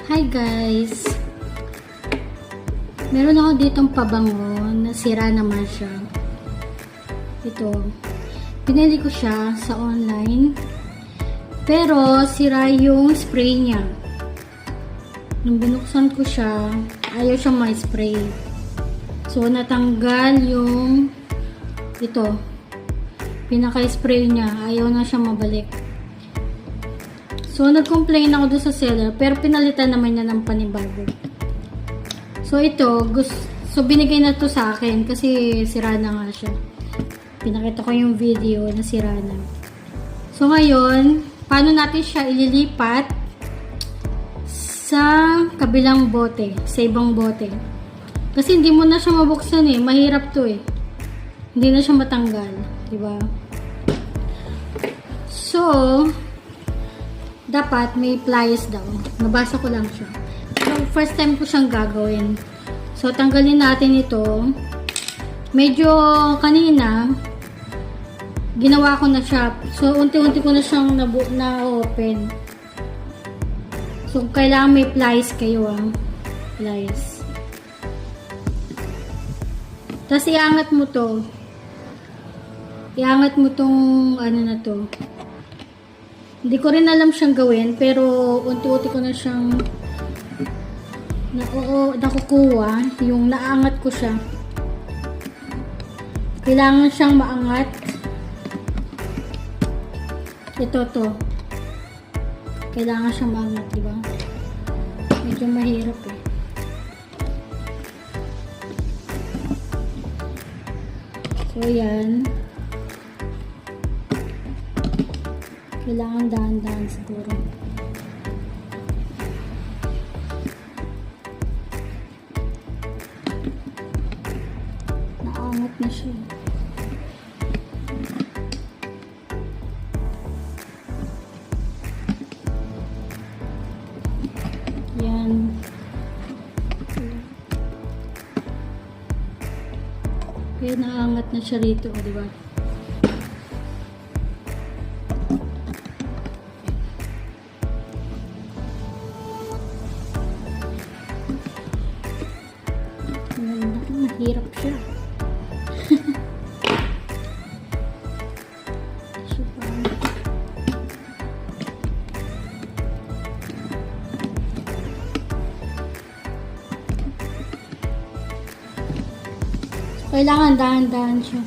Hi guys! Meron ako ditong pabango na sira naman siya. Ito. Pinili ko siya sa online. Pero sira yung spray niya. Nung binuksan ko siya, ayaw siya ma-spray. So natanggal yung ito. Pinaka-spray niya. Ayaw na siya mabalik. So, nag-complain ako doon sa seller, pero pinalitan naman niya ng panibago. So, ito, binigay na to sa akin kasi sira na nga siya. Pinakita ko yung video na sira na. So, ngayon, paano natin siya ililipat sa kabilang bote, sa ibang bote. Kasi hindi mo na siya mabuksan eh, mahirap to eh. Hindi na siya matanggal, diba? So, dapat may pliers daw. Nabasa ko lang siya. So, first time ko siyang gagawin. So, tanggalin natin ito. Medyo kanina, ginawa ko na siya. So, unti-unti ko na siyang na-open. So, kailangan may pliers kayo pliers. Tapos, iangat mo to. Iangat mo tong ano na to. Hindi ko rin alam siyang gawin, pero unti-unti ko na siyang nakukuha. Yung naangat ko siya. Kailangan siyang maangat. Ito to. Kailangan siyang maangat, diba? Medyo mahirap eh. So, yan. Kailangan dahan-dahan siguro. Naangat na siya. Yan. Kaya naangat na siya rito, diba? Mahirap siya. Kailangan dahan-dahan siya.